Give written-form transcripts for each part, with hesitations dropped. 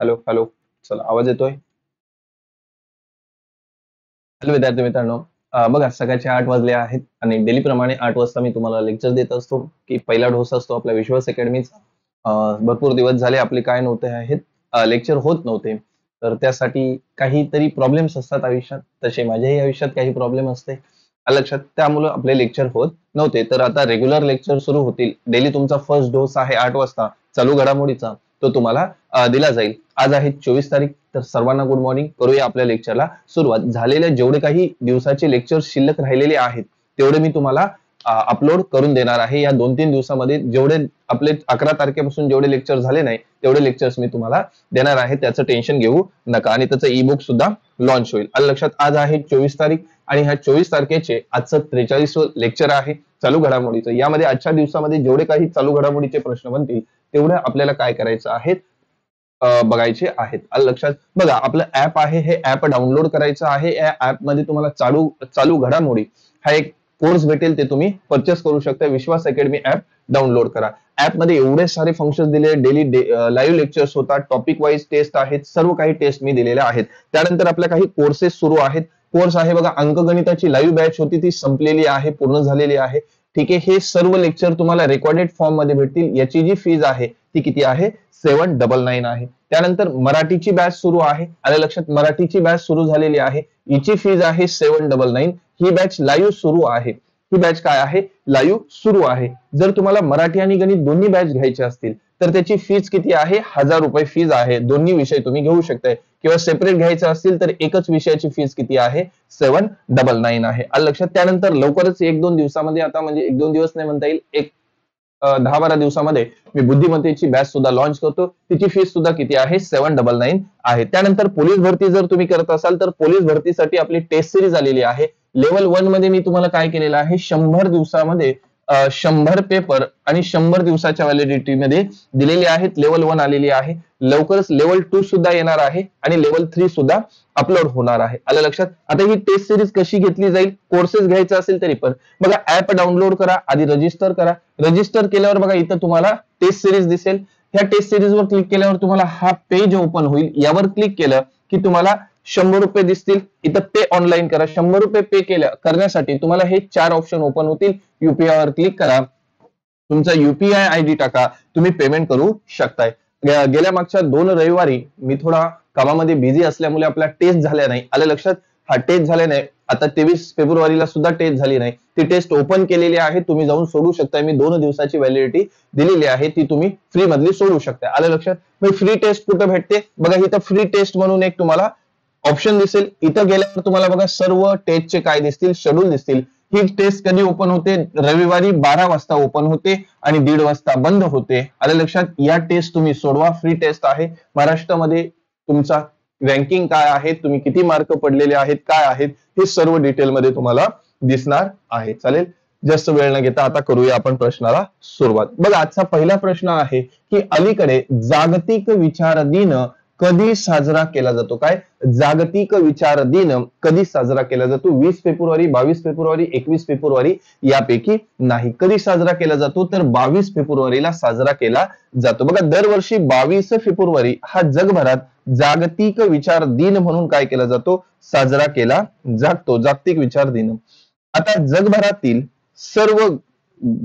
Hello hello. चला, आवाज येतोय? हॅलो विद्यार्थी मित्रांनो. बघा, सकाळचे 8 वाजले आहेत आणि डेली प्रमाणे 8 वाजता मी तुम्हाला लेक्चर देत असतो की पहिला ढोस असतो आपल्या विश्वास अकॅडमीचा. भरपूर दिवस झाले आपले काय नव्हते आहेत, लेक्चर होत नव्हते. तर त्यासाठी काहीतरी प्रॉब्लेम्स असतात आयुष्यात, तसे माझ्याही आयुष्यात काही प्रॉब्लेम असते लक्षात, त्यामुळे आपले लेक्चर होत नव्हते. तर आता रेग्युलर लेक्चर सुरू होतील. डेली तुमचा फर्स्ट डोस आहे 8 वाजता चालू घडामोडीचा, तो तुम्हाला दिला जाईल. आज आहे 24 तारीख. तर सर्वांना गुड मॉर्निंग. करूया आपल्या लेक्चरला सुरुवात. झालेल्या जेवढे काही दिवसाचे लेक्चर शिल्लक राहिलेले आहेत तेवढे मी तुम्हाला अपलोड करून देणार आहे. या 2-3 दिवसामध्ये जेवढे आपले 11 तारखेपासून जेवढे लेक्चर झाले नाही तेवढे लेक्चर्स मी तुम्हाला देणार आहे. त्याचं टेन्शन घेऊ नका. आणि त्याचं ई बुक सुद्धा लॉन्च होईल. लक्षात, आज आहे 24 तारीख आणि ह्या 24 तारखेचे आजचं 43वे लेक्चर आहे चालू घडामोडीचं. यामध्ये आजच्या दिवसामध्ये जेवढे काही चालू घडामोडीचे प्रश्न बनतील तेवढे आपल्याला काय करायचं आहे, बघायचे आहेत. लक्षात, बघा आपलं ऍप आहे, हे ऍप डाउनलोड करायचं आहे. या ऍप मध्ये तुम्हाला चालू घडामोडी हा एक कोर्स भेटेल, ते तुम्ही परचेस करू शकता. विश्वास अकॅडमी ऍप डाउनलोड करा. ऍप मध्ये एवढे सारे फंक्शन दिले, डेली लाईव्ह लेक्चर्स होतात, टॉपिक वाईज टेस्ट आहेत, सर्व काही टेस्ट मी दिलेल्या आहेत. त्यानंतर आपल्या काही कोर्सेस सुरू आहेत. कोर्स आहे बघा, अंकगणिताची लाईव्ह बॅच होती ती संपलेली आहे, पूर्ण झालेली आहे. ठीक आहे, हे सर्व लेक्चर तुम्हाला रेकॉर्डेड फॉर्म मध्ये भेटतील. याची जी फीज आहे ती किती आहे, 799 आहे. त्यानंतर मराठीची बॅच सुरू आहे. आलं लक्षात, मराठीची बॅच सुरू झालेली आहे. हिची फीज आहे 799. ही बॅच लाईव्ह सुरू आहे. ही बॅच काय आहे, लाईव्ह सुरू आहे. जर तुम्हाला मराठी आणि गणित दोन्ही बॅच घ्यायचे असतील तर त्याची फीज किती आहे, 1000 रुपये फीज आहे. दोन्ही विषय तुम्ही घेऊ शकताय. किंवा सेपरेट घ्यायचं असतील तर एकच विषयाची फीज किती आहे, 799 आहे. आलं लक्षात. त्यानंतर लवकरच 1-2 दिवसामध्ये, आता म्हणजे 1-2 दिवस नाही म्हणता येईल, 10-12 दिवसामध्ये मी बुद्धिमत्तेची बॅच सुद्धा लॉन्च करतो. तिची फीस सुद्धा किती आहे, 799 आहे. त्यानंतर पोलीस भरती जर तुम्ही करत असाल तर पोलीस भरतीसाठी आपली टेस्ट सिरीज आलेली आहे. लेवल 1 मध्ये मी तुम्हाला काय केलेलं आहे, 100 दिवसामध्ये 100 पेपर आणि 100 दिवसाच्या व्हॅलिडिटी मध्ये दिलेली आहेत. लेवल 1 आलेली आहे. लवकरच लेवल 2 सुद्धा येणार आहे आणि लेवल 3 सुद्धा अपलोड होणार आहे. आलं लक्षात. आता ही टेस्ट सिरीज कशी घेतली जाईल, कोर्सेस घ्यायचा असेल तरी पण बघा, ऍप डाउनलोड करा, आधी रजिस्टर करा. रजिस्टर केल्यावर बघा इथं तुम्हाला टेस्ट सिरीज दिसेल. ह्या टेस्ट सिरीज वर क्लिक केल्यावर तुम्हाला हा पेज ओपन होईल. यावर क्लिक केलं की तुम्हाला 100 रुपये दिसतील. इथं पे ऑनलाईन करा. 100 रुपये पे करण्यासाठी तुम्हाला हे 4 ऑप्शन ओपन होतील. युपीआय वर क्लिक करा, तुमचा युपीआय आयडी टाका, तुम्ही पेमेंट करू शकताय. गेल्या मागच्या 2 रविवारी मी थोडा कामामध्ये बिझी असल्यामुळे आपल्या टेस्ट झाल्या नाही. आलं लक्षात, हा टेस्ट झाले नाही. आता 23 फेब्रुवारीला सुद्धा टेस्ट झाली नाही. ती टेस्ट ओपन केलेली आहे, तुम्ही जाऊन सोडू शकता. मी 2 दिवसाची व्हॅलिडिटी दिलेली आहे, ती तुम्ही फ्री मधली सोडू शकता. आलं लक्षात. मग फ्री टेस्ट कुठे भेटते बघा, इथं फ्री टेस्ट म्हणून एक तुम्हाला ऑप्शन दिसेल. इथं गेल्यावर तुम्हाला बघा सर्व टेस्टचे काय दिसतील, शेड्यूल दिसतील. ही टेस्ट कधी ओपन होते, रविवारी 12 वाजता ओपन होते आणि 1:30 वाजता बंद होते. आलं लक्षात. या टेस्ट तुम्ही सोडवा, फ्री टेस्ट आहे. महाराष्ट्रामध्ये तुमचा रँकिंग काय आहे, तुम्ही किती मार्क पडलेले आहेत, काय आहेत, हे सर्व डिटेलमध्ये तुम्हाला दिसणार आहे. चालेल, जास्त वेळ न घेता आता करूया आपण प्रश्नाला सुरुवात. बघा, आजचा पहिला प्रश्न आहे की अलीकडे जागतिक विचार दिन कधी साजरा केला जातो. काय, जागतिक विचार दिन कधी साजरा केला जातो? 20 फेब्रुवारी, 22 फेब्रुवारी, 21 फेब्रुवारी यापैकी नाही. कधी साजरा केला जातो तर 22 फेब्रुवारीला साजरा केला जातो. बघा, दरवर्षी 22 फेब्रुवारी हा जगभरात जागतिक विचार दिन म्हणून काय केला जातो, साजरा केला जातो. जागतिक विचार दिन. आता जगभरातील सर्व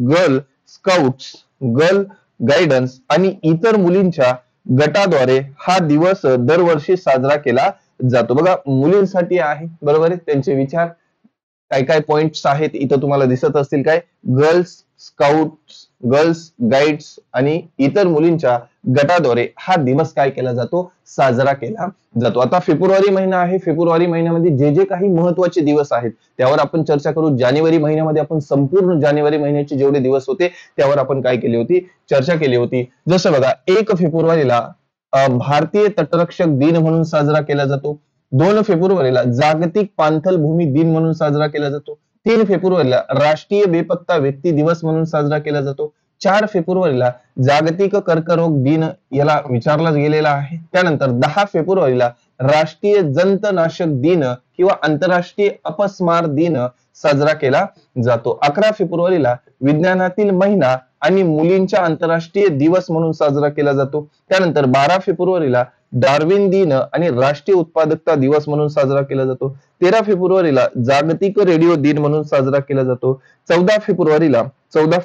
गर्ल स्काउट्स, गर्ल गायडन्स आणि इतर मुलींच्या गटाद्वारे हा दिवस दरवर्षी साजरा केला जातो. बघा, मुलींसाठी आहे, बरोबर आहे. त्यांचे विचार काय काय पॉइंट्स आहेत इथं तुम्हाला दिसत असतील. काय, गर्ल्स स्काउट्स, गर्ल्स गाईड्स आणि इतर मुलींच्या गटाद्वारे हा दिवस काय केला जातो, साजरा केला जातो. आता फेब्रुवारी महिना आहे. फेब्रुवारी महिन्यामध्ये जे जे काही महत्वाचे दिवस आहेत त्यावर आपण चर्चा करू. जानेवारी महिन्यामध्ये आपण संपूर्ण जानेवारी महिन्याचे जेवढे दिवस होते त्यावर आपण काय केली होती, चर्चा केली होती. जसं बघा, 1 फेब्रुवारीला भारतीय तटरक्षक दिन म्हणून साजरा केला जातो. 2 फेब्रुवारीला जागतिक पाणथळ भूमी दिन म्हणून साजरा केला जातो. 3 फेब्रुवारीला राष्ट्रीय बेपत्ता व्यक्ती दिवस म्हणून साजरा केला जातो. 4 फेब्रुवारीला जागतिक कर्करोग दिन याला विचारला गेलेला आहे. त्यानंतर 10 फेब्रुवारीला राष्ट्रीय जंतनाशक दिन किंवा आंतरराष्ट्रीय अपस्मार दिन साजरा केला जातो. 11 फेब्रुवारीला विज्ञानातील महिना आणि मुलींचा आंतरराष्ट्रीय दिवस म्हणून साजरा केला जातो. त्यानंतर 12 फेब्रुवारीला डार्विन दिन आणि राष्ट्रीय उत्पादकता दिवस म्हणून साजरा केला जातो. 13 फेब्रुवारीला जागतिक रेडिओ दिन म्हणून साजरा केला जातो. 14 फेब्रुवारीला 14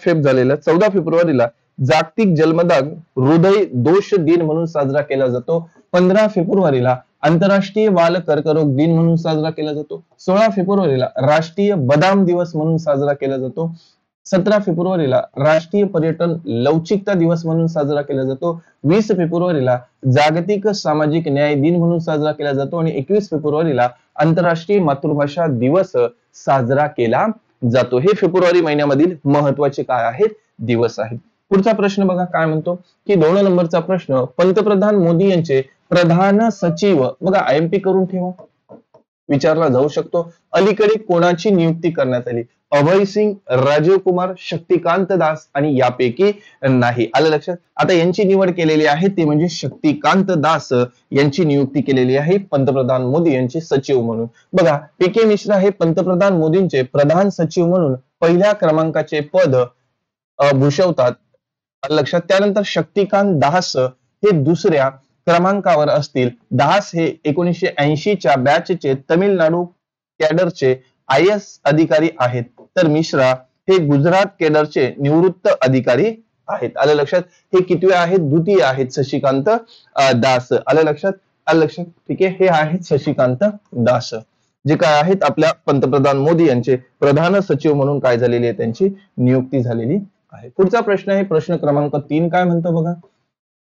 फेब्रुवारीला जागतिक जन्मदाग हृदय दोष दिन म्हणून साजरा केला जातो. 15 फेब्रुवारीला आंतरराष्ट्रीय बाल कर्करोग दिन म्हणून साजरा केला जातो. 16 फेब्रुवारीला राष्ट्रीय बदाम दिवस म्हणून साजरा केला जातो. 17 फेब्रुवारीला राष्ट्रीय पर्यटन लवचिकता दिवस म्हणून साजरा केला जातो. 20 फेब्रुवारीला जागतिक सामाजिक न्याय दिन म्हणून साजरा केला जातो आणि 21 फेब्रुवारीला आंतरराष्ट्रीय मातृभाषा दिवस साजरा केला जातो. हे फेब्रुवारी महिन्यामधील महत्वाचे काय आहेत दिवस आहेत. पुढचा प्रश्न बघा काय म्हणतो की 2 नंबरचा प्रश्न, पंतप्रधान मोदी यांचे प्रधान सचिव बघा आयएमपी करून ठेवा, विचारला जाऊ शकतो. अलीकडे कोणाची नियुक्ती करण्यात आली? अभय सिंग, राजीव कुमार, शक्तिकांत दास आणि यापैकी नाही. आलं लक्षात? आता यांची निवड केलेली आहे ते म्हणजे शक्तिकांत दास यांची नियुक्ती केलेली आहे पंतप्रधान मोदी यांचे सचिव म्हणून. बघा पी.के. मिश्रा हे पंतप्रधान मोदींचे प्रधान सचिव म्हणून पहिल्या क्रमांकाचे पद भूषवतात. लक्षात. त्यानंतर शक्तिकांत दास हे दुसऱ्या क्रमांकावर असतील. दास हे 1980च्या बॅचचे तमिळनाडू कॅडरचे IAS अधिकारी आहेत, तर मिश्रा हे गुजरात कॅडरचे निवृत्त अधिकारी आहेत. आलं लक्षात? हे कितवे आहेत? द्वितीय आहेत शशिकांत दास. आलं लक्षात? आलं लक्षात? ठीक आहे. हे आहेत शशिकांत दास जे काय आहेत आपल्या पंतप्रधान मोदी यांचे प्रधान सचिव म्हणून काय झालेली आहे, त्यांची नियुक्ती झालेली आहे. पुढचा प्रश्न आहे प्रश्न क्रमांक 3. काय म्हणतो बघा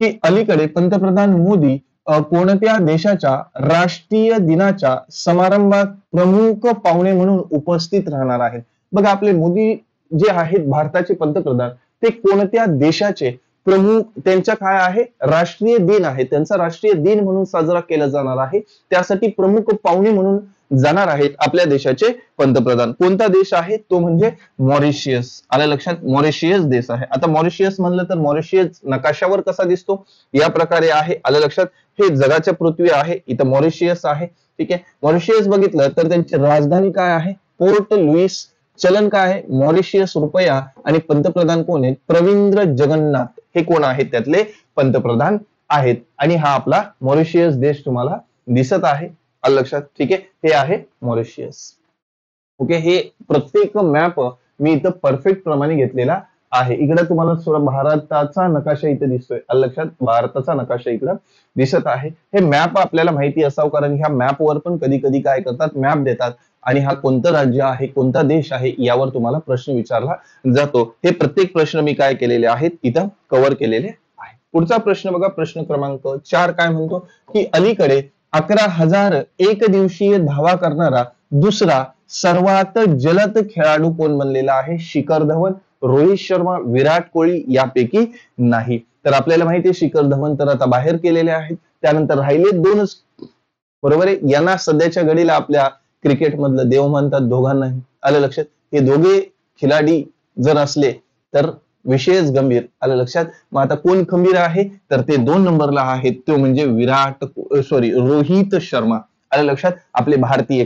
की अलीकडे पंतप्रधान मोदी कोणत्या देशाच्या राष्ट्रीय दिनाच्या समारंभात प्रमुख पाहुणे म्हणून उपस्थित राहणार आहेत? बघा आपले मोदी जे आहेत भारताचे पंतप्रधान ते कोणत्या देशाचे प्रमुख, त्यांच्या काय आहे राष्ट्रीय दिन आहे, त्यांचा राष्ट्रीय दिन म्हणून साजरा केला जाणार आहे. त्यासाठी प्रमुख पाहुणे म्हणून जाणार आहेत आपल्या देशाचे पंतप्रधान. कोणता देश आहे तो म्हणजे मॉरिशियस. आलं लक्षात? मॉरिशियस देश आहे. आता मॉरिशियस म्हणलं तर मॉरिशियस नकाशावर कसा दिसतो या प्रकारे आहे. आलं लक्षात? हे जगाच्या पृथ्वी आहे, इथं मॉरिशियस आहे. ठीक आहे. मॉरिशियस बघितलं तर त्यांची राजधानी काय आहे? Port Louis. चलन काय आहे? मॉरिशियस रुपया. आणि पंतप्रधान कोण आहेत? प्रविंद्र जगन्नाथ. हे कोण आहेत? त्यातले पंतप्रधान आहेत. आणि हा आपला मॉरिशियस देश तुम्हाला दिसत आहे. आलं लक्षात? ठीक आहे. हे आहे मॉरिशियस. ओके. हे प्रत्येक मॅप मी इथं परफेक्ट प्रमाणे घेतलेला आहे. इकडे तुम्हाला भारताचा नकाशा इथे दिसतोय. आलं लक्षात? भारताचा नकाशा इकडे दिसत आहे. हे मॅप आपल्याला माहिती असावं, कारण ह्या मॅपवर पण कधी कधी काय करतात, मॅप देतात आणि हा कोणतं राज्य आहे, कोणता देश आहे यावर तुम्हाला प्रश्न विचारला जातो. हे प्रत्येक प्रश्न मी काय केलेले आहेत इथं कव्हर केलेले आहे. पुढचा प्रश्न बघा प्रश्न क्रमांक 4. काय म्हणतो की अलीकडे 11,000 एक दिवसीय धावा करणारा दुसरा सर्वात जलद खेळाडू कोण बनलेला आहे? शिखर धवन, रोहित शर्मा, विराट कोहली यापैकी नाही. तर आपल्याला माहिती आहे शिखर धवन तर आता बाहेर केलेले आहेत. त्यानंतर राहिले 2च, बरोबर आहे. यांना सध्याच्या घडीला आपल्या क्रिकेट मधलं देव म्हणतात दोघांनाही. आलं लक्षात? हे दोघे खिलाडी जर असले तर विषयच गंभीर. आलं लक्षात? मग आता कोण खंबीर आहे तर ते 2 नंबरला आहेत, तो म्हणजे रोहित शर्मा. आलं लक्षात? आपले भारतीय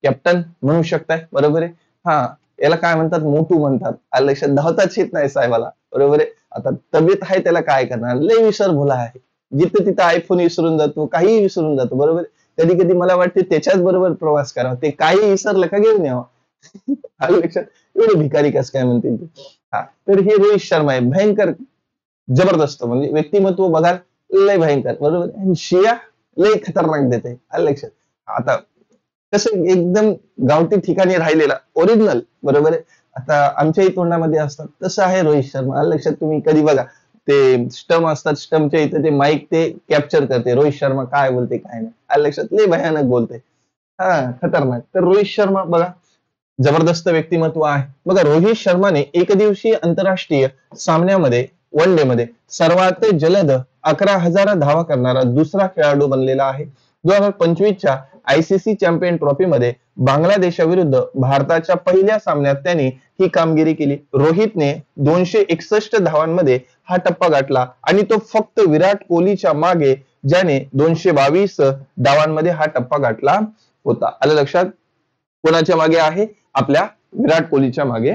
कॅप्टन म्हणू शकताय, बरोबर आहे. हा याला काय म्हणतात? मोटू म्हणतात. आलं लक्षात? धावताच येत नाही साहेबाला, बरोबर आहे. आता तब्येत आहे त्याला काय करणार, लय विसर भोला आहे. जिथं तिथं आयफोन विसरून जातो, काही विसरून जातो, बरोबर. कधी कधी मला वाटते त्याच्याच बरोबर प्रवास करावा, ते काही विसरलं का घेऊन यावं. आलं लक्षात? एवढे भिकारी कस काय म्हणतील ते. हा तर हे रोहित शर्मा आहे, भयंकर जबरदस्त, म्हणजे व्यक्तिमत्व बघाल लय भयंकर, बरोबर. शिया लय खतरनाक देते. आलं लक्षात? आता कसं एकदम गावठी ठिकाणी राहिलेला ओरिजिनल, बरोबर आहे. आता आमच्याही तोंडामध्ये असतात तसं आहे रोहित शर्मा. आलं लक्षात? तुम्ही कधी बघा ते स्टम असतात, स्टमच्या इथे ते माईक ते कॅप्चर करते रोहित शर्मा काय बोलते काय नाही. आलं लक्षात? लय भयानक बोलते, हा खतरनाक. तर रोहित शर्मा बघा जबरदस्त व्यक्तिमत्व आहे. बघा रोहित शर्माने एकदिवसीय आंतरराष्ट्रीय सामन्यामध्ये वन डे मध्ये सर्वात जलद 11,000 धावा करणारा दुसरा खेळाडू बनलेला आहे. 2025च्या आयसीसी चॅम्पियन ट्रॉफी मध्ये बांगलादेशाविरुद्ध भारताच्या पहिल्या सामन्यात त्यांनी ही कामगिरी केली. रोहितने 261 धावांमध्ये हा टप्पा गाठला आणि तो फक्त विराट कोहलीच्या मागे, ज्याने 222 धावांमध्ये हा टप्पा गाठला होता. आलं लक्षात? कोणाच्या मागे आहे? आपल्या विराट कोहलीच्या मागे.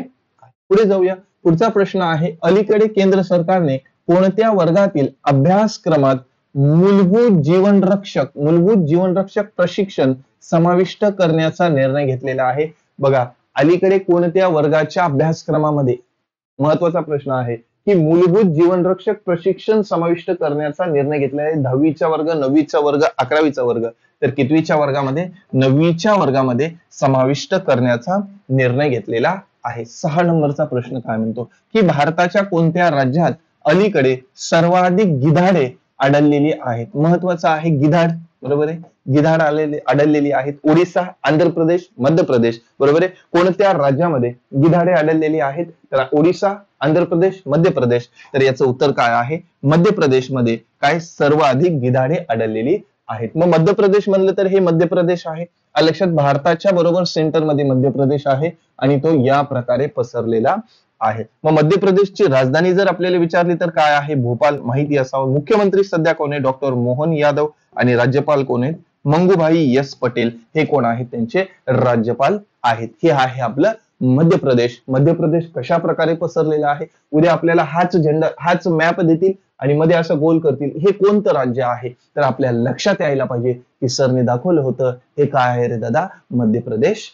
पुढे जाऊया. पुढचा प्रश्न आहे, अलीकडे केंद्र सरकारने कोणत्या वर्गातील अभ्यासक्रमात मूलभूत जीवनरक्षक प्रशिक्षण समाविष्ट करण्याचा निर्णय घेतलेला आहे? बघा, अलीकडे कोणत्या वर्गाच्या अभ्यासक्रमामध्ये, महत्वाचा प्रश्न आहे की मूलभूत जीवनरक्षक प्रशिक्षण समाविष्ट करण्याचा निर्णय घेतला आहे. 10वीचा वर्ग, 9वीचा वर्ग, 11वीचा वर्ग. तर कितवीच्या वर्गामध्ये? 9वीच्या वर्गामध्ये समाविष्ट करण्याचा निर्णय घेतलेला आहे. 6 नंबरचा प्रश्न काय म्हणतो की भारताच्या कोणत्या राज्यात अलीकडे सर्वाधिक गिधाडे आढळलेली आहेत? महत्वाचं आहे गिधाड, बरोबर आहे. गिधाड आढळलेली आहेत. ओडिसा, आंध्र प्रदेश, मध्य प्रदेश, बरोबर आहे. कोणत्या राज्यामध्ये गिधाडे आढळलेली आहेत? तर ओडिसा, आंध्र प्रदेश, मध्य प्रदेश. तर याचं उत्तर काय आहे? मध्य प्रदेशमध्ये काय सर्वाधिक गिधाडे आढळलेली आहेत. मग मध्य प्रदेश म्हणलं तर हे मध्य प्रदेश आहे. लक्षात, भारताच्या बरोबर सेंटरमध्ये मध्य प्रदेश आहे आणि तो या प्रकारे पसरलेला आहे. मग मध्य प्रदेशची राजधानी जर आपल्याला विचारली तर काय आहे? भोपाल माहिती असावं. मुख्यमंत्री सध्या कोण आहे? डॉक्टर मोहन यादव. आणि राज्यपाल कोण आहेत? मंगूभाई एस पटेल. हे कोण आहेत? त्यांचे राज्यपाल आहेत. हे आहे आपलं मध्य प्रदेश. मध्य प्रदेश कशा प्रकारे पसरलेला आहे? उद्या आपल्याला हाच मॅप देतील आणि मध्ये असं गोल करतील, हे कोणतं राज्य आहे? तर आपल्याला लक्षात यायला पाहिजे की सरने दाखवलं होतं हे काय आहे रे दादा? मध्य प्रदेश.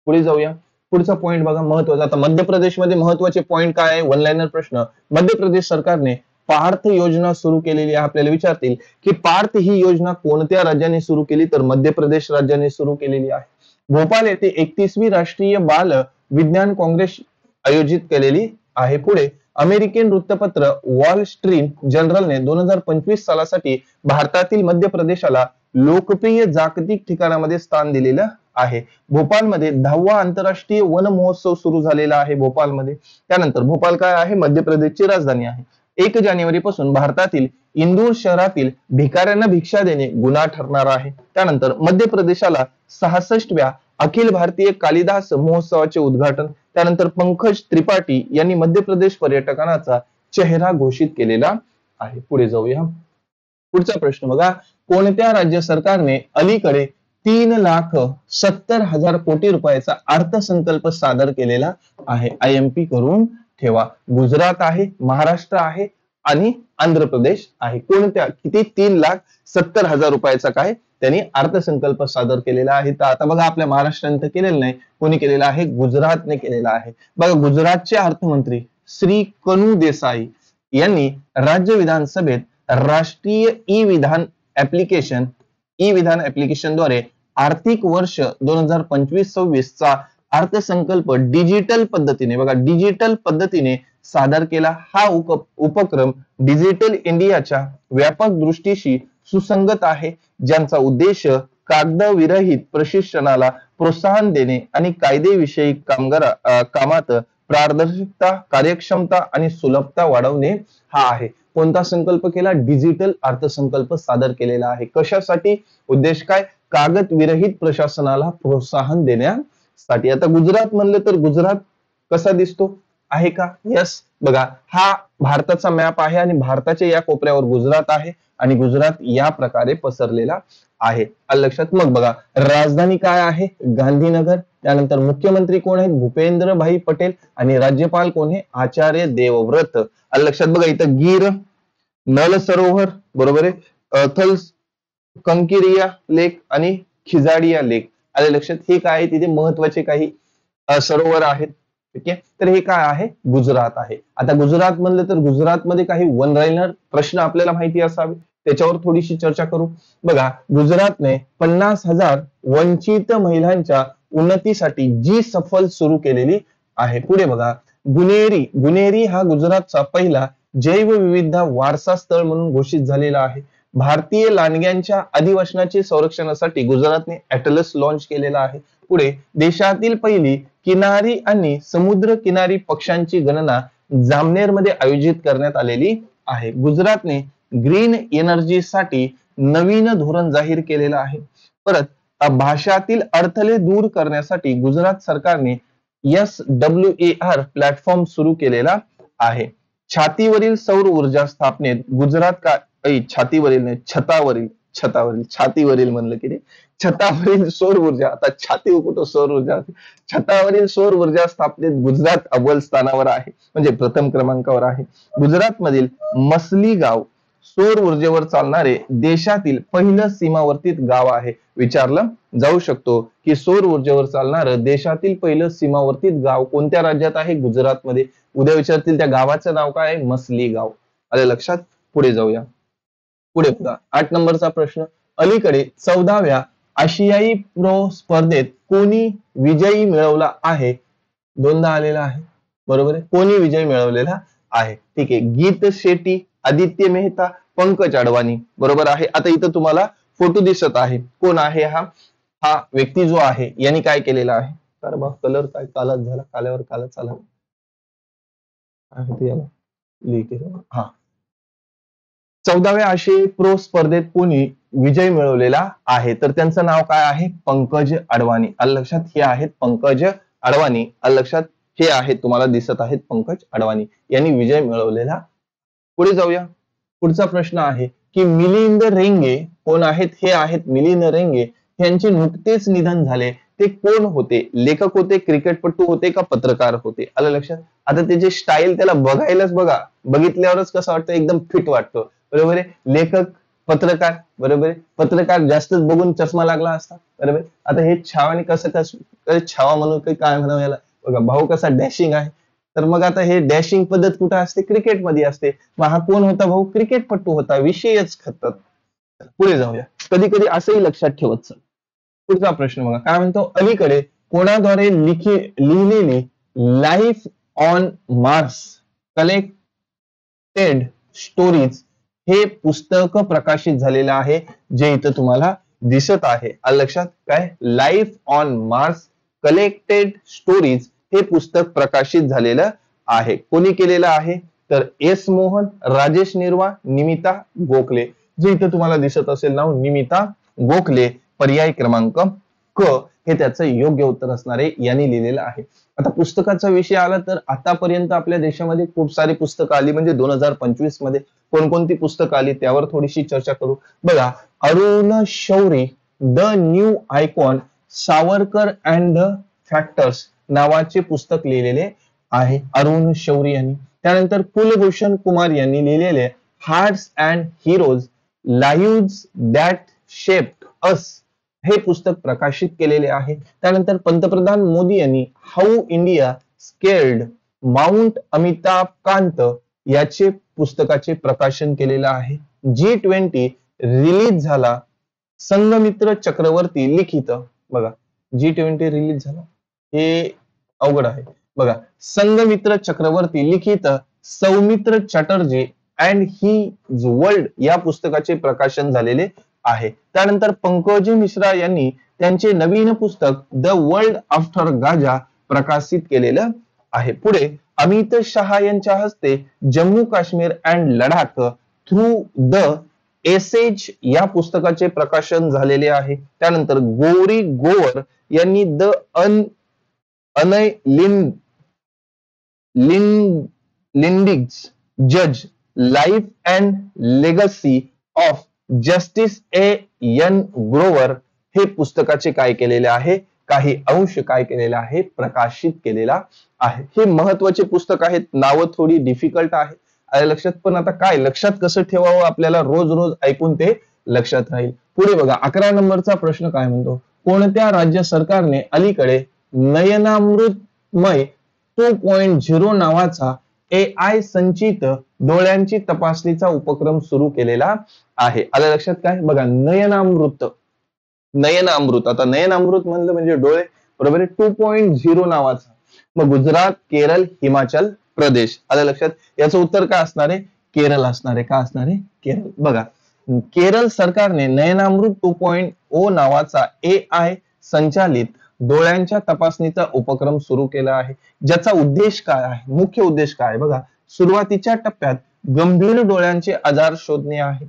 पुढे जाऊया. पुढचा पॉइंट बघा, महत्वाचा. आता मध्य प्रदेशमध्ये महत्वाचे पॉइंट काय आहे? वन लाइनर प्रश्न. मध्य प्रदेश सरकारने पार्थ योजना सुरू केलेली आहे. आपल्याला विचारतील की पार्थ ही योजना कोणत्या राज्याने सुरू केली? तर मध्य प्रदेश राज्याने सुरू केलेली आहे. भोपाळ येथे 31वी राष्ट्रीय बाल विज्ञान काँग्रेस आयोजित केलेली आहे. पुढे अमेरिकन वृत्तपत्र वॉल स्ट्रीट जर्नलने 2025 सालासाठी भारतातील मध्य प्रदेशाला लोकप्रिय जागतिक ठिकाणामध्ये स्थान दिलेलं आहे. भोपाळमध्ये 10वा आंतरराष्ट्रीय वन महोत्सव सुरू झालेला आहे भोपाळमध्ये. त्यानंतर भोपाळ काय आहे? मध्य प्रदेशची राजधानी आहे. 1 जानेवारी पासून भारतातील इंदूर शहरातील भिकाऱ्यांना भिक्षा देणे गुन्हा ठरणार आहे. त्यानंतर मध्य प्रदेशाला 66व्या अखिल भारतीय कालिदास महोत्सवाचे उद्घाटन. त्यानंतर पंकज त्रिपाठी यांनी मध्य प्रदेश पर्यटकांचा चेहरा घोषित केलेला आहे. पुढे जाऊया. पुढचा प्रश्न बघा, कोणत्या राज्य सरकारने अलीकडे 3,70,000 कोटी रुपयाचा अर्थसंकल्प सादर केलेला आहे? IMP करून ठेवा. गुजरात आहे, महाराष्ट्र आहे आणि आंध्र प्रदेश आहे. कोणत्या? किती? 3,70,000 रुपयाचा काय त्यांनी अर्थसंकल्प सादर केलेला आहे. तर आता बघा, आपल्या महाराष्ट्राने तर केलेलं नाही, कोणी केलेला आहे? गुजरातने केलेला आहे. बघा, गुजरातचे अर्थमंत्री श्री कनू देसाई यांनी राज्य विधानसभेत राष्ट्रीय ई विधान ऍप्लिकेशनद्वारे आर्थिक वर्ष 2025-26 चा अर्थसंकल्प डिजिटल पद्धतीने, बघा, डिजिटल पद्धतीने सादर केला. हा उपक्रम डिजिटल इंडियाच्या व्यापक दृष्टीशी सुसंगत आहे, ज्यांचा उद्देश कागदविरहित प्रशिक्षणाला प्रोत्साहन देणे आणि कायदेविषयी कामात पारदर्शकता, कार्यक्षमता आणि सुलभता वाढवणे हा आहे. कोणता संकल्प केला? डिजिटल अर्थसंकल्प सादर केलेला आहे. कशासाठी? उद्देश काय? कागद विरहित प्रशासनाला प्रोत्साहन देण्यासाठी. आता गुजरात म्हणलं तर गुजरात कसा दिसतो आहे का? यस, बघा, हा भारताचा मॅप आहे आणि भारताच्या या कोपऱ्यावर गुजरात आहे आणि गुजरात या प्रकारे पसरलेला आहे. लक्षात. मग बघा, राजधानी काय आहे? गांधीनगर. त्यानंतर मुख्यमंत्री कोण आहेत? भूपेंद्रभाई पटेल. आणि राज्यपाल कोण आहे? आचार्य देवव्रत. लक्षात. बघा, इथं गिर, नल सरोवर, बरोबर आहे, थल कंकिरिया लेक आणि खिजाडिया लेक. आले लक्षात. हे काय आहे? तिथे महत्वाचे काही सरोवर आहेत. ठीक आहे. तर हे काय आहे? गुजरात आहे. आता गुजरात म्हणलं तर गुजरातमध्ये काही वन लाइनर प्रश्न आपल्याला माहिती असावे, त्याच्यावर थोडीशी चर्चा करू. बघा, गुजरातने 50,000 वंचित महिलांच्या उन्नतीसाठी जी सफल सुरू केलेली आहे. पुढे बघा, गुनेरी हा गुजरातचा पहिला जैवविविधता वारसा स्थळ म्हणून घोषित झालेला आहे. भारतीय लांडग्यांच्या अधिवासनाच्या संरक्षणासाठी गुजरातने ऍटलस लॉन्च केलेला आहे. पुढे देशातील पहिली किनारी आणि समुद्र किनारी पक्ष्यांची गणना जामनेरमध्ये आयोजित करण्यात आलेली आहे. गुजरातने ग्रीन एनर्जीसाठी नवीन धोरण जाहीर केलेलं आहे. परत भाषातील अडथळे दूर करण्यासाठी गुजरात सरकारने SWAR प्लॅटफॉर्म सुरू केलेला आहे. छातीवरील सौर ऊर्जा स्थापनेत गुजरात का छातीवरील नाही, छातीवरील म्हणलं की छतावरील सौर ऊर्जा, आता छाती कुठं सौर ऊर्जा, छतावरील सौर ऊर्जा स्थापनेत गुजरात अव्वल स्थानावर आहे, म्हणजे प्रथम क्रमांकावर आहे. गुजरात मधील मसली गाव सौर ऊर्जेवर चालणारे देशातील पहिलं सीमावर्ती गाव आहे. विचारलं जाऊ शकतो की सौर ऊर्जेवर चालणारं देशातील पहिलं सीमावर्ती गाव कोणत्या राज्यात आहे? गुजरातमध्ये. उद्या विचारतील त्या गावाचं नाव काय आहे? मसली गाव. आलं लक्षात? पुढे जाऊया. पुढे बघा 8 नंबरचा प्रश्न. अलीकडे 14व्या आशियाई प्रो स्पर्धेत कोणी विजयी मिळवला आहे? दोनदा आलेला आहे, बरोबर आहे. कोणी विजय मिळवलेला आहे? ठीक आहे. गीत शेट्टी, आदित्य मेहता, पंकज अडवाणी, बरोबर आहे. आता इथं तुम्हाला फोटो दिसत आहे. कोण आहे हा? हा व्यक्ती जो आहे यांनी काय केलेला आहे? तर बघ कलर काय कालाच झाला, काल्यावर कालाच आला. हा 14व्या आशियाई प्रो स्पर्धेत कोणी विजय मिळवलेला आहे? तर त्यांचं नाव काय आहे? पंकज अडवाणी. आलं लक्षात? हे आहेत पंकज अडवाणी. आलं लक्षात? हे आहेत तुम्हाला दिसत आहेत पंकज अडवाणी यांनी विजय मिळवलेला. पुढे जाऊया. पुढचा प्रश्न आहे की मिलिंद रेंगे कोण आहेत? हे आहेत मिलिंद रेंगे. यांचे नुकतेच निधन झाले. ते कोण होते? लेखक होते, क्रिकेटपटू होते का पत्रकार होते? आलं लक्षात? आता त्याची स्टाईल त्याला बघायलाच बघा, बघितल्यावरच कसं वाटतं? एकदम फिट वाटतं, बरोबर आहे. लेखक, पत्रकार, बरोबर आहे. पत्रकार जास्तच बघून चष्मा लागला असता, बरोबर. आता हे छावाने कसं छावा म्हणून काय म्हणावं याला? बघा भाऊ कसा डॅशिंग आहे. तर मग आता हे डॅशिंग पद्धत कुठं असते? क्रिकेटमध्ये असते. मग हा कोण होता भाऊ? क्रिकेटपटू होता. विषयच खतम. पुढे जाऊया. कधी कधी असंही लक्षात ठेवत चल. पुढचा प्रश्न बघा काय म्हणतो. अलीकडे कोणाद्वारे लिहिलेली life on Mars collected stories हे पुस्तक प्रकाशित झालेलं आहे, जे इथं तुम्हाला दिसत आहे. आलं लक्षात? काय? Life on Mars collected stories हे पुस्तक प्रकाशित झालेलं आहे. कोणी केलेलं आहे? तर एस मोहन, राजेश निर्वा, निमिता गोखले. जे इथं तुम्हाला दिसत असेल नाव निमिता गोखले. पर्याय क्रमांक क हे त्याचं योग्य उत्तर असणारे यांनी लिहिलेलं आहे. आता पुस्तकाचा विषय आला तर आतापर्यंत आपल्या देशामध्ये खूप सारी पुस्तकं आली, म्हणजे 2025 मध्ये कोणकोणती पुस्तकं आली त्यावर थोडीशी चर्चा करू. बघा, Arun Shourie the new icon Savarkar and the factors नावाचे पुस्तक लिहिलेले आहे अरुण शौरी यांनी. त्यानंतर कुलभूषण कुमार यांनी लिहिलेले hearts and heroes lives that shaped us हे पुस्तक प्रकाशित केलेले आहे. त्यानंतर पंतप्रधान मोदी यांनी how India scaled mount Amitabh Kant याचे पुस्तकाचे प्रकाशन केलेलं आहे. G20 रिलीज झाला. संघमित्र चक्रवर्ती लिखित. बघा G20 रिलीज झाला हे अवघड आहे. बघा, संघमित्र चक्रवर्ती लिखित Soumitra Chatterjee and his world या पुस्तकाचे प्रकाशन झालेले आहे. त्यानंतर पंकज मिश्रा यांनी त्यांचे नवीन पुस्तक द वर्ल्ड आफ्टर गाजा प्रकाशित केलेलं आहे. पुढे अमित शहा यांच्या हस्ते Jammu Kashmir and Ladakh through the ages या पुस्तकाचे प्रकाशन झालेले आहे. त्यानंतर गौरी गोवर यांनी द लिंडिग्स जज life and legacy of justice N Grover हे पुस्तकाचे काय केलेले आहे? काही अंश काय केलेला आहे? प्रकाशित केलेला आहे. हे महत्वाचे पुस्तक आहेत. नावं थोडी डिफिकल्ट आहे, आलं लक्षात. पण आता काय लक्षात कसं ठेवावं आपल्याला, रोज रोज ऐकून ते लक्षात राहील. पुढे बघा 11 नंबरचा प्रश्न काय म्हणतो. कोणत्या राज्य सरकारने अलीकडे नयनामृतमय 2.0 नावाचा AI संचित डोळ्यांची तपासणीचा उपक्रम सुरू केलेला आहे? आलं लक्षात? काय बघा, नयनामृत. आता नयनामृत म्हणलं म्हणजे डोळे, बरोबर आहे. 2.0 नावाचा. मग गुजरात, केरळ, हिमाचल प्रदेश. आलं लक्षात? याचं उत्तर काय असणार आहे? केरळ असणार आहे. का असणार आहे? केरळ. बघा, केरळ सरकारने नयनामृत 2.0 नावाचा AI संचालित डोळ्यांच्या तपासणीचा उपक्रम सुरू केला आहे. ज्याचा उद्देश काय आहे? मुख्य उद्देश काय आहे? बघा, सुरुवातीच्या टप्प्यात गंभीर डोळ्यांचे आजार शोधणे आहे.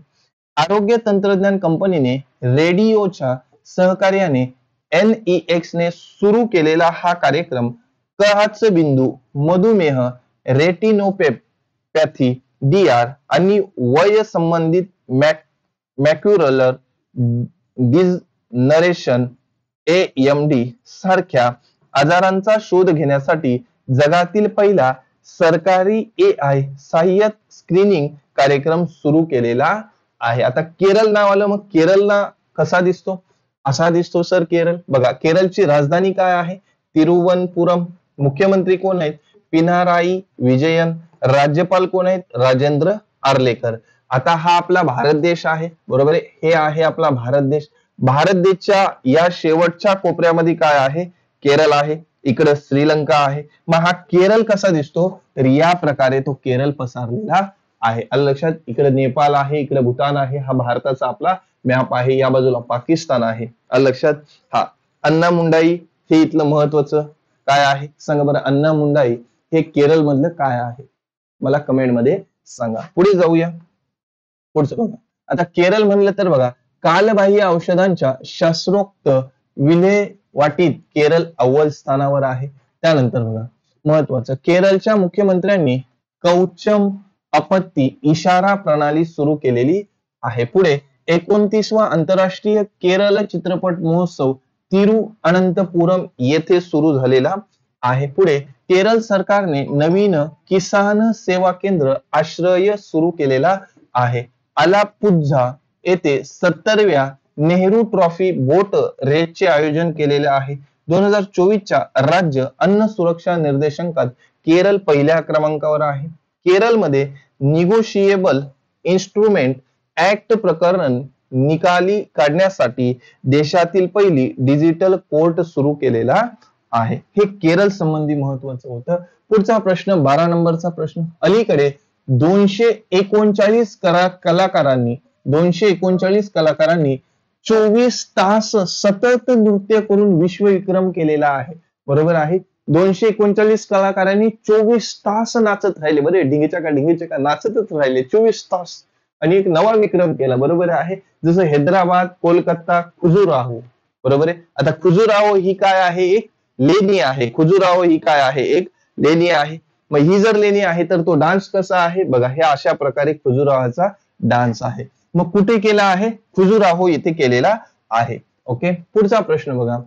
आरोग्य तंत्रज्ञान कंपनीने रेडिओच्या सहकार्याने NEX ने सुरू केलेला हा कार्यक्रम बिंदू, मधुमेह, रेटिनोपॅथी, DR आणि वय संबंधित मॅक्युलर डिजनरेशन AMD सारख्या आजारांचा शोध घेण्यासाठी जगातील पहिला सरकारी AI सहाय्यक स्क्रीनिंग कार्यक्रम सुरू केलेला आहे. आता केरळ नाव आलं, मग केरळला कसा दिसतो? असा दिसतो सर केरळ. बघा, केरळची राजधानी काय आहे? तिरुवनंतपुरम. मुख्यमंत्री कोण आहेत? पिनाराई विजयन. राज्यपाल कोण आहेत? राजेंद्र आर्लेकर. आता हा आपला भारत देश आहे, बरोबर आहे. हे आहे आपला भारत देश. भारत देशच्या या शेवटच्या कोपऱ्यामध्ये काय आहे? केरळ आहे. इकडे श्रीलंका आहे. मग हा केरळ कसा दिसतो? तर या प्रकारे तो केरळ पसरलेला आहे. आलं लक्षात? इकडे नेपाळ आहे, इकडे भूतान आहे. हा भारताचा आपला मॅप आहे. या बाजूला पाकिस्तान आहे. आलं लक्षात? हा अन्नामुंडाई हे इथलं महत्वाचं काय आहे? सांगा बरं, अन्नामुंडाई हे केरळ मधलं काय आहे? मला कमेंट मध्ये सांगा. पुढे जाऊया. पुढचं बघा. आता केरळ म्हणलं तर बघा, कालबाह्य औषधांच्या शास्त्रोक्त विल्हेवाटीत केरळ अव्वल स्थानावर आहे. त्यानंतर बघा, महत्वाचं, केरळच्या मुख्यमंत्र्यांनी कौचम आपत्ती इशारा प्रणाली सुरू केलेली आहे. पुढे 29वा आंतरराष्ट्रीय केरळ चित्रपट महोत्सव तिरुअनंतपुरम येथे सुरू झालेला आहे. पुढे केरळ सरकारने नवीन किसान सेवा केंद्र आश्रय सुरू केलेला आहे. आलापुझा येथे 70व्या नेहरू ट्रॉफी बोट रेसचे आयोजन केलेले आहे. 2024च्या राज्य अन्न सुरक्षा निर्देशांकात केरळ पहिल्या क्रमांकावर आहे. केरळमध्ये निगोशिएबल इन्स्ट्रुमेंट ऍक्ट प्रकरण निकाली काढण्यासाठी देशातील पहिली डिजिटल कोर्ट सुरू केलेला आहे. हे केरळ संबंधी महत्वाचं होतं. पुढचा प्रश्न 12 नंबरचा प्रश्न. अलीकडे 239 कलाकारांनी 24 तास सतत नृत्य करून विश्वविक्रम केलेला आहे. बरोबर आहे. 239 कलाकारांनी 24 तास नाचत राहिले. बरे, ढिंगीचका नाचतच राहिले 24 तास आणि एक नवा विक्रम केला. बरोबर आहे. जसं हैदराबाद, कोलकाता, खुजुराहो. बरोबर आहे. आता खुजुराहो ही काय आहे? एक लेणी आहे. खुजुराहो ही काय आहे? एक लेणी आहे. मग ही जर लेणी आहे तर तो डान्स कसा आहे? बघा, हे अशा प्रकारे खुजुराहोचा डान्स आहे. मग कुठे केला आहे? खुजुराहो येथे केलेला आहे. ओके. पुढचा प्रश्न बघा,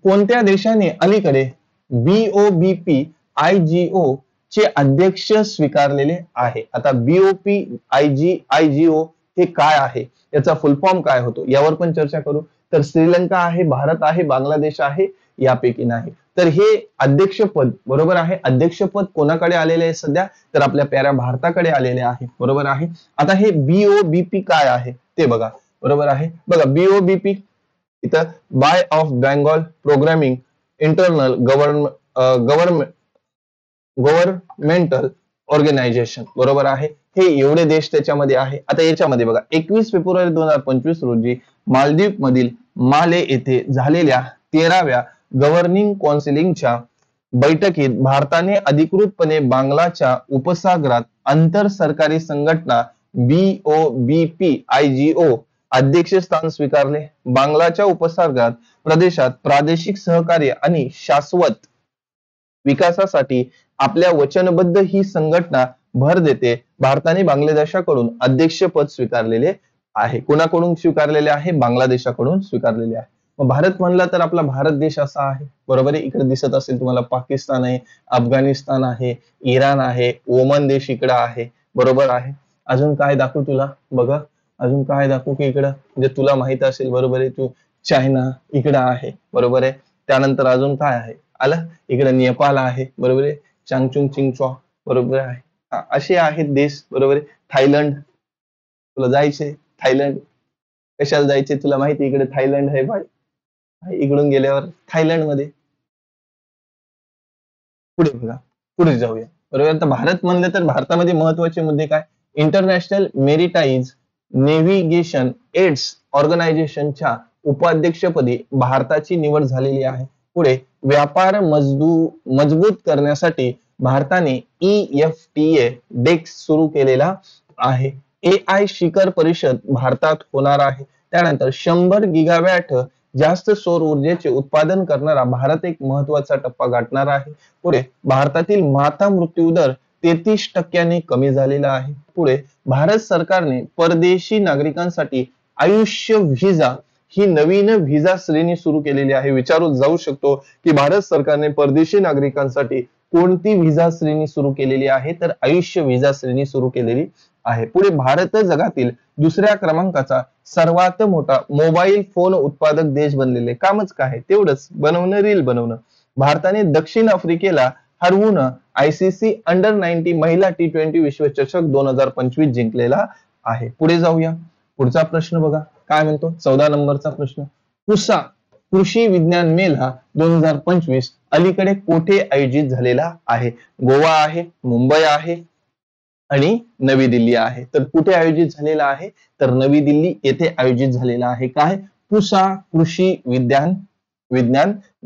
कोणत्या देशाने अलीकडे BOPIGO चे अध्यक्ष स्वीकारलेले आहे? आता BOPIGO हे काय आहे? याचा फुल फॉर्म काय होतो? यावर पण चर्चा करू. तर श्रीलंका आहे, भारत आहे, बांगलादेश आहे, यापैकी नाही. तर हे अध्यक्षपद, बरोबर आहे, अध्यक्षपद कोणाकडे आलेले आहे सध्या? तर आपल्या प्याऱ्या भारताकडे आलेले आहे. बरोबर आहे. आता हे BOBP काय आहे ते बघा. बरोबर आहे. बघा, BOBP इथं bay of Bengal programming internal governmental organisation. बरोबर आहे. हे एवढे देश त्याच्यामध्ये आहे. आता याच्यामध्ये बघा, 21 फेब्रुवारी 2025 रोजी मालदीव मधील माले येथे झालेल्या 13व्या गव्हर्निंग कौन्सिलच्या बैठकीत भारताने अधिकृतपणे बांगलाच्या उपसागरात आंतर सरकारी संघटना BOPIGO अध्यक्षस्थान स्वीकारले. बांगलाच्या उपसागरात प्रदेशात प्रादेशिक सहकार्य आणि शाश्वत विकासासाठी आपल्या वचनबद्ध ही संघटना भर देते. भारताने बांगलादेशाकडून अध्यक्षपद स्वीकारलेले आहे. कोणाकडून स्वीकारलेले आहे? बांगलादेशाकडून स्वीकारलेले आहे. मग भारत म्हणला तर आपला भारत देश असा आहे. बरोबर आहे. इकडे दिसत असेल तुम्हाला पाकिस्तान आहे, अफगाणिस्तान आहे, इराण आहे, ओमान देश इकडे आहे. बरोबर आहे. अजून काय दाखवू तुला? बघा, अजून काय दाखवू की इकडं, म्हणजे तुला माहित असेल. बरोबर आहे. तू चायना इकडं आहे. बरोबर आहे. त्यानंतर अजून काय आहे? आलं, इकडे नेपाळ आहे. बरोबर आहे. चांगचुंग चिंगचॉ. बरोबर आहे. असे आहेत देश. बरोबर आहे. थायलंड, तुला जायचे थायलंड, कशाला जायचे तुला माहिती? इकडे थायलंड आहे भाई. इकडून गेल्यावर थायलंड मध्ये. पुढे बघा, पुढे जाऊया. बरोबर. आता भारत म्हणलं तर भारतामध्ये महत्वाचे मुद्दे काय? इंटरनॅशनल मेरिटाईज नेव्हिगेशन एड्स ऑर्गनायझेशनच्या उपाध्यक्षपदी भारताची निवड झालेली आहे. पुढे व्यापार मजबूत करण्यासाठी भारताने EFTA डेस्क सुरू केलेला आहे. AI शिखर परिषद भारतात होणार आहे. त्यानंतर 100 गिगावॅट जास्त सौर ऊर्जेचे उत्पादन करणारा भारत एक महत्वाचा टप्पा गाठणार आहे. पुढे भारतातील माता मृत्यू दर 33% कमी झालेला आहे. पुढे भारत सरकारने परदेशी नागरिकांसाठी आयुष्य व्हिसा ही नवीन व्हिसा श्रेणी सुरू केलेली आहे. विचारू जाऊ शकतो की भारत सरकारने परदेशी नागरिकांसाठी कोणती व्हिसा श्रेणी सुरू केलेली आहे, तर आयुष्य व्हिसा श्रेणी सुरू केलेली आहे. पुढे भारत जगातील दुसऱ्या क्रमांकाचा सर्वात मोठा मोबाईल फोन उत्पादक देश बनलेले. कामच काय तेवढंच बनवणं, रील बनवणं. भारताने दक्षिण आफ्रिकेला हरवून ICC अंडर-19 महिला T20 विश्वचषक 2025 जिंकलेला आहे. पुढे जाऊया. पुढचा प्रश्न बघा काय म्हणतो. 14 नंबरचा प्रश्न. पुसा कृषी विज्ञान मेळा 2025 अलीकडे कोठे आयोजित झालेला आहे? गोवा आहे, मुंबई आहे आणि नवी दिल्ली आहे. तर कुठे आयोजित झालेला आहे, तर नवी दिल्ली येथे आयोजित झालेला आहे. काय? पुसा कृषी विज्ञान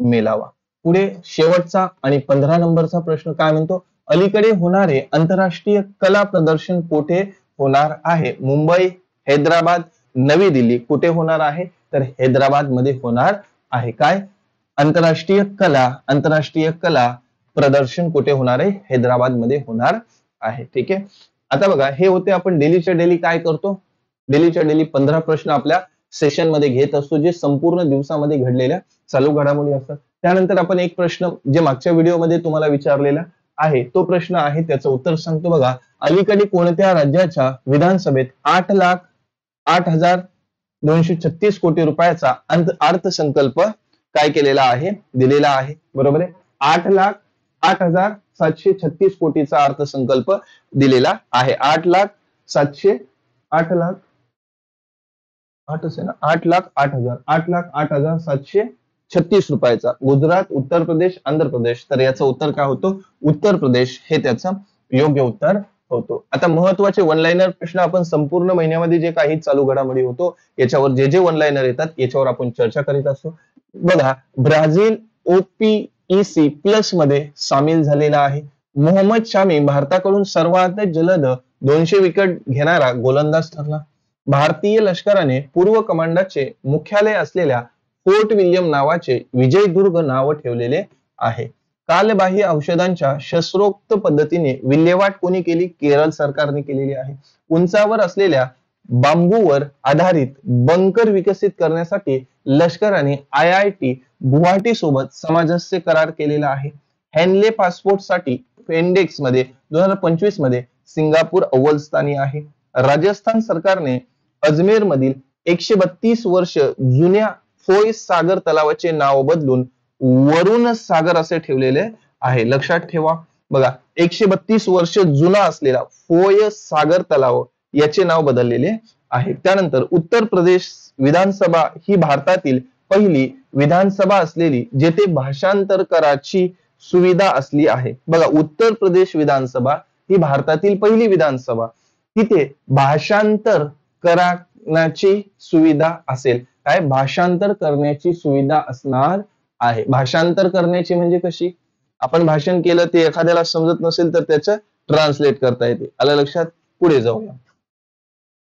मेळावा. पुढे शेवटचा आणि 15 नंबरचा प्रश्न काय म्हणतो. अलीकडे होणारे आंतरराष्ट्रीय कला प्रदर्शन कुठे होणार आहे? मुंबई, हैदराबाद, नवी दिल्ली. कुठे होणार आहे, तर हैदराबाद मध्ये होणार आहे. काय? आंतरराष्ट्रीय कला प्रदर्शन कुठे होणार आहे? हैदराबाद मध्ये होणार आहे. ठीक आहे. आता बघा हे होते आपण डेलीच्या डेली काय करतो. डेलीच्या डेली 15 प्रश्न आपल्या सेशन मध्ये घेत असतो, जे संपूर्ण दिवसामध्ये घडलेल्या चालू घडामोडी असतात. त्यानंतर आपण एक प्रश्न जे मागच्या व्हिडिओमध्ये तुम्हाला विचारलेला आहे तो प्रश्न आहे, त्याचं उत्तर सांगतो बघा. अलीकडे कोणत्या राज्याच्या विधानसभेत 8,08,236 कोटी रुपयाचा अर्थसंकल्प काय केलेला आहे? दिलेला आहे. बरोबर आहे. 8,08,736 कोटीचा अर्थसंकल्प दिलेला आहे. 8,08,736 रुपयाचा. गुजरात, उत्तर प्रदेश, आंध्र प्रदेश. तर याचं उत्तर काय होतं? उत्तर प्रदेश हे त्याचं योग्य उत्तर होतो. आता महत्वाचे वन लाइनर प्रश्न आपण संपूर्ण महिन्यामध्ये जे काही चालू घडामोडी होतो याच्यावर जे वन लाइनर येतात याच्यावर आपण चर्चा करीत असतो. बघा ब्राझील OPEC प्लस मध्ये सामील झालेला आहे. मोहम्मद शामी भारताकडून सर्वात जलद 200 विकेट घेणारा गोलंदाज ठरला. भारतीय लष्कराने पूर्व कमांडचे मुख्यालय असलेल्या फोर्ट विल्यम नावाचे विजयदुर्ग नाव ठेवलेले आहे. कालबाह्य औषधांच्या शस्त्रोक्त पद्धतीने विल्हेवाट कोणी केली? केरळ सरकारने केलेली आहे. उंचावर असलेल्या बांबूवर आधारित बंकर विकसित करण्यासाठी लष्कराने IIT गुवाहाटी सोबत सामंजस्य करार केलेला आहे. हॅनले पासपोर्ट साठी फेंडेक्स मध्ये 2025 मध्ये सिंगापूर अव्वल स्थानी आहे. राजस्थान सरकारने अजमेर मधील 132 वर्ष जुन्या फोय सागर तलावाचे नाव बदलून वरुण सागर असे ठेवलेले आहे. लक्षात ठेवा. बघा 132 वर्ष जुना असलेला फोय सागर तलाव याचे नाव बदललेले आहे. त्यानंतर उत्तर प्रदेश विधानसभा ही भारतातील पहिली विधानसभा असलेली जेथे भाषांतर कराची सुविधा असली आहे. बघा उत्तर प्रदेश विधानसभा ही भारतातील पहिली विधानसभा तिथे भाषांतर करण्याची सुविधा असेल. काय? भाषांतर करण्याची सुविधा असणार आहे. भाषांतर करण्याची म्हणजे कशी? आपण भाषण केलं ते एखाद्याला समजत नसेल तर त्याचं ट्रान्सलेट करता येते. आलं लक्षात? पुढे जाऊया.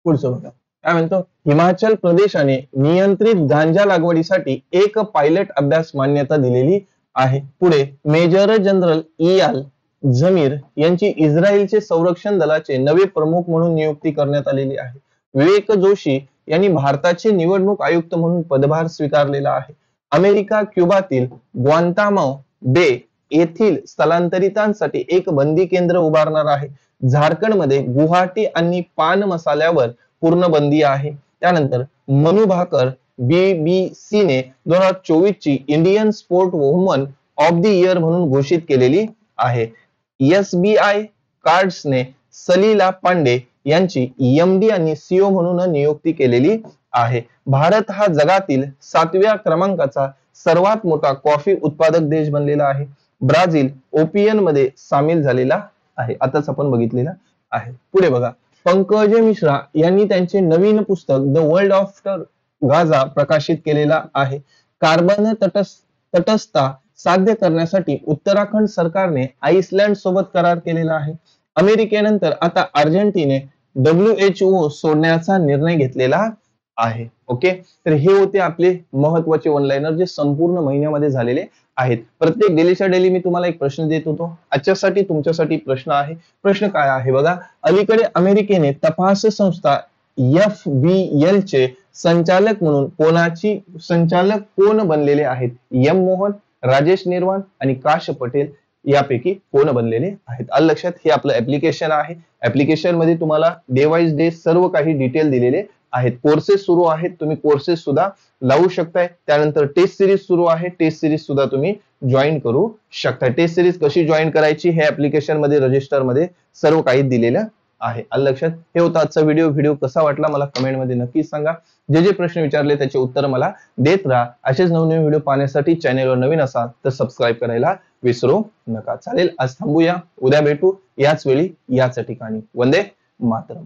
पुढचं बघा काय म्हणतो. हिमाचल प्रदेशाने नियंत्रित गांजा लागवडीसाठी एक पायलट अभ्यास मान्यता दिलेली आहे. पुढे मेजर जनरल इयाल जमीर यांची इस्रायलचे संरक्षण दलाचे नवे प्रमुख म्हणून नियुक्ती करण्यात आलेली आहे. विवेक जोशी यांनी भारताचे निवडणूक आयुक्त म्हणून पदभार स्वीकारलेला आहे. अमेरिका क्युबातील ग्वांतानामो बे येथील स्थलांतरितांसाठी एक बंदी केंद्र उभारणार आहे. झारखंडमध्ये गुवाहाटी आणि पान मसाल्यावर पूर्ण बंदी आहे. त्यानंतर मनु भाकर BBC ने 2024 ची Indian sport woman of the year म्हणून घोषित केलेली आहे. SBI कार्ड्सने सलीला पांडे यांची MD आणि CEO म्हणून नियुक्ती केलेली आहे. भारत हा जगातील 7व्या क्रमांकाचा सर्वात मोठा कॉफी उत्पादक देश बनलेला आहे. ब्राझील OPEC मध्ये सामील झालेला आहे. आताच आपण बघितलेला आहे. पुढे बघा पंकज मिश्रा यांनी त्यांचे नवीन पुस्तक द वर्ल्ड आफ्टर गाझा प्रकाशित केलेला आहे. कार्बन तटस्थता साध्य करण्यासाठी उत्तराखंड सरकारने आइसलँड सोबत करार केलेला आहे. अमेरिकेनंतर आता अर्जेंटिने WHO सोडण्याचा निर्णय घेतलेला आहे. ओके, तर हे होते आपले महत्वाचे वन लाइनर जे संपूर्ण महिन्यामध्ये झालेले आहेत. प्रत्येक डेलीच्या डेली मी तुम्हाला एक प्रश्न देत होतो. आजच्यासाठी तुमच्यासाठी प्रश्न आहे. प्रश्न काय आहे बघा, अलीकडे अमेरिकेने तपास संस्था FBL चे संचालक म्हणून संचालक कोण बनलेले आहेत? एम मोहन, राजेश निर्वाण आणि काश पटेल यापैकी कोण बनलेले आहेत? आलं लक्षात? हे आपलं ऍप्लिकेशन आहे. ऍप्लिकेशन मध्ये तुम्हाला डे वाईज डे सर्व काही डिटेल दिलेले आहेत. कोर्सेस सुरू आहेत, तुम्ही कोर्सेस सुद्धा लावू शकताय. त्यानंतर टेस्ट सिरीज सुरू आहे, टेस्ट सिरीज सुद्धा तुम्ही जॉईन करू शकताय. टेस्ट सिरीज कशी जॉईन करायची हे ऍप्लिकेशन मध्ये रजिस्टर मध्ये सर्व काही दिलेलं आहे. आलं लक्षात? हे होता आजचा व्हिडिओ. व्हिडिओ कसा वाटला मला कमेंट मध्ये नक्कीच सांगा. जे जे प्रश्न विचारले त्याचे उत्तर मला देत राहा. असेच नवनवीन व्हिडिओ पाहण्यासाठी चॅनलवर नवीन असाल तर सबस्क्राईब करायला विसरू नका. चालेल, आज थांबूया, उद्या भेटू याच वेळी याच ठिकाणी. वंदे मातरम.